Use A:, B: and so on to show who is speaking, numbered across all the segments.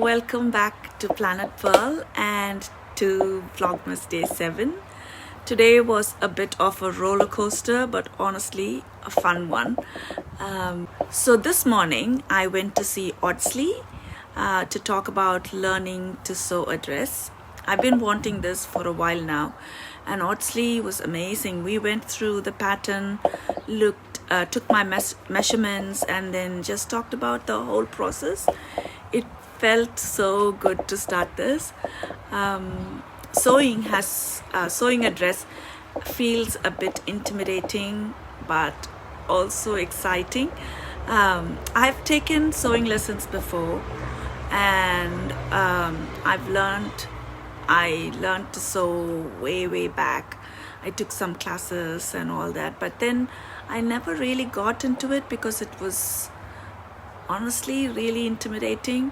A: welcome back to Planet Pearl and to Vlogmas Day 7. Today was a bit of a roller coaster, but honestly a fun one. So this morning I went to see Audionautix to talk about learning to sew a dress. I've been wanting this for a while now, and Audionautix was amazing. We went through the pattern, took my measurements, and then just talked about the whole process. It felt so good to start this. Sewing a dress feels a bit intimidating, but also exciting. I've taken sewing lessons before, and I learned to sew way back. I took some classes and all that, but then I never really got into it because it was honestly really intimidating.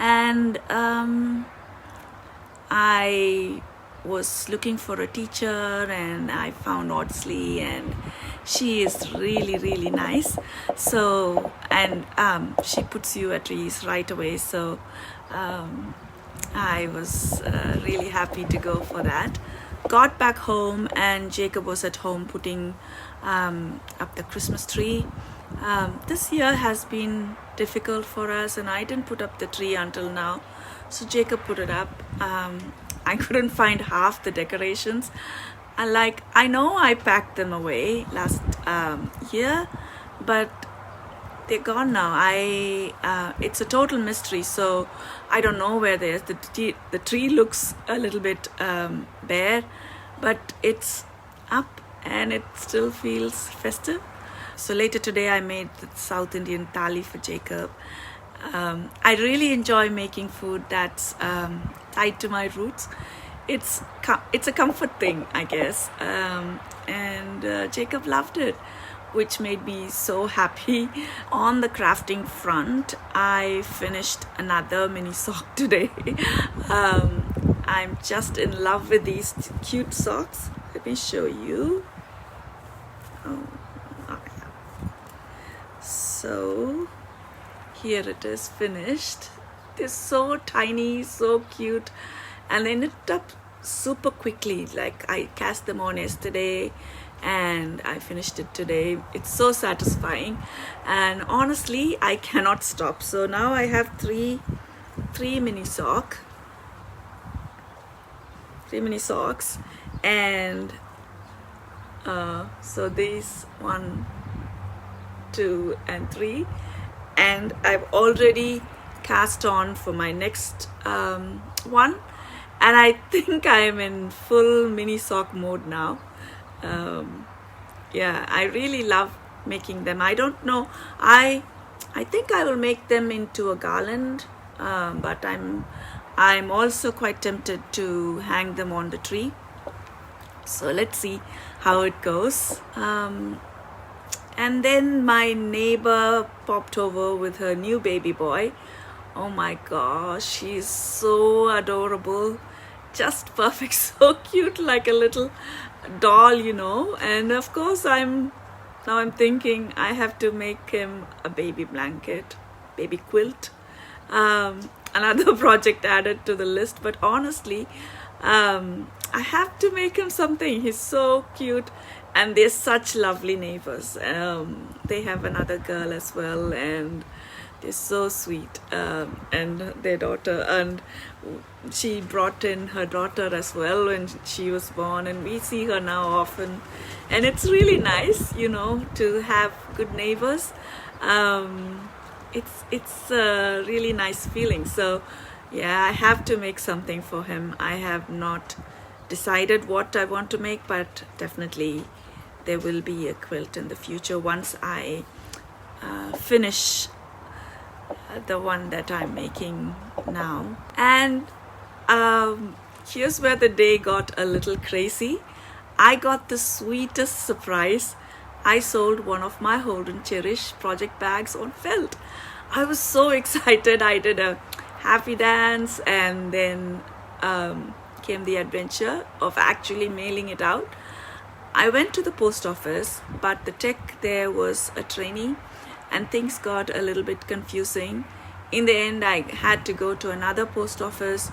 A: And I was looking for a teacher, and I found Audionautix, and she is really nice. So, and she puts you at ease right away. So I was really happy to go for that. Got back home, and Jacob was at home putting up the Christmas tree. This year has been difficult for us, and I didn't put up the tree until now, so Jacob put it up. I couldn't find half the decorations. I know I packed them away last year, but they're gone now. It's a total mystery, so I don't know where they are. The tree looks a little bit bare, but it's up and it still feels festive. So later today I made the South Indian thali for Jacob. I really enjoy making food that's tied to my roots. It's a comfort thing, I guess. And Jacob loved it, which made me so happy. On the crafting front, I finished another mini sock today. I'm just in love with these cute socks. Let me show you. So here it is finished. They're so tiny, so cute, and they knit up super quickly. Like, I cast them on yesterday and I finished it today. It's so satisfying, and honestly I cannot stop. So now I have three mini socks, and so these 1, 2 and 3, and I've already cast on for my next one, and I think I'm in full mini sock mode now. Yeah, I really love making them. I don't know, I think I will make them into a garland, but I'm also quite tempted to hang them on the tree. So let's see how it goes. And then my neighbor popped over with her new baby boy. Oh my gosh, she's so adorable, just perfect, so cute, like a little doll, you know. And of course I'm thinking I have to make him a baby blanket, baby quilt. Another project added to the list, but honestly I have to make him something. He's so cute, and they're such lovely neighbors. They have another girl as well, and they're so sweet, and their daughter, and she brought in her daughter as well when she was born, and we see her now often, and it's really nice, you know, to have good neighbors. It's a really nice feeling. So yeah, I have to make something for him. I have not decided what I want to make, but definitely there will be a quilt in the future once I finish the one that I'm making now. And here's where the day got a little crazy. I got the sweetest surprise. I sold one of my Hold and Cherish project bags on felt. I was so excited. I did a happy dance, and then came the adventure of actually mailing it out. I went to the post office, but the tech there was a trainee, and things got a little bit confusing. in the end I had to go to another post office.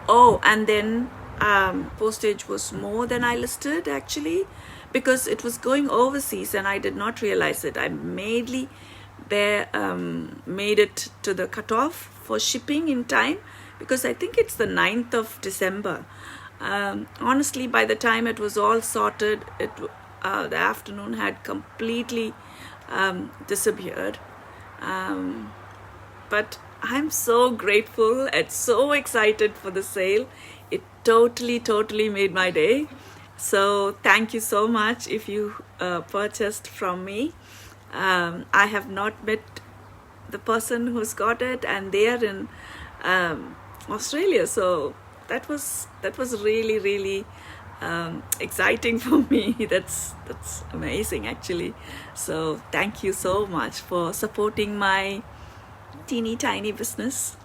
A: Oh, and then postage was more than I listed actually, because it was going overseas and I did not realize it. I made it to the cutoff for shipping in time, because I think it's the 9th of December. Honestly, by the time it was all sorted, the afternoon had completely disappeared. But I'm so grateful and so excited for the sale. It totally made my day. So thank you so much if you purchased from me. I have not met the person who's got it, and they are in Australia. So that was really exciting for me. That's amazing actually. So thank you so much for supporting my teeny tiny business.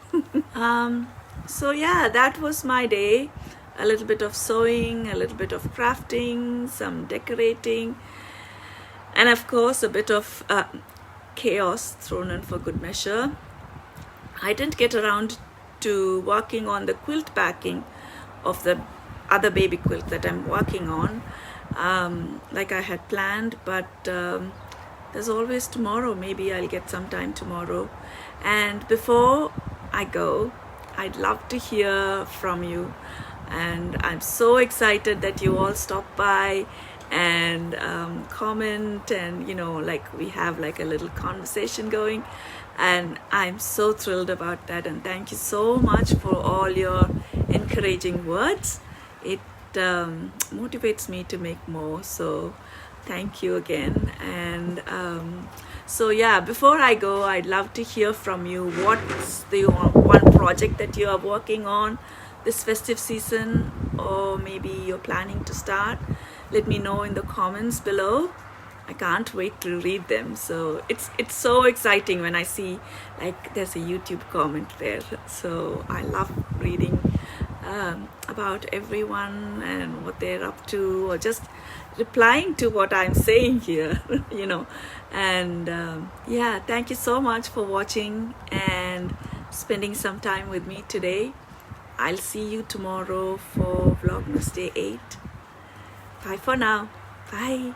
A: So yeah, that was my day. A little bit of sewing, a little bit of crafting, some decorating, and of course a bit of chaos thrown in for good measure. I didn't get around to working on the quilt packing of the other baby quilt that I'm working on like I had planned, but there's always tomorrow. Maybe I'll get some time tomorrow. And before I go, I'd love to hear from you, and I'm so excited that you all stop by and comment, and like we have like a little conversation going, and I'm so thrilled about that. And thank you so much for all your encouraging words. It motivates me to make more, so thank you again. And so yeah, before I go, I'd love to hear from you. What's the one project that you are working on this festive season, or maybe you're planning to start? Let me know in the comments below. I can't wait to read them. So it's so exciting when I see like there's a YouTube comment there. So I love reading about everyone and what they're up to, or just replying to what I'm saying here. And yeah, thank you so much for watching and spending some time with me today. I'll see you tomorrow for Vlogmas Day 8. Bye for now. Bye.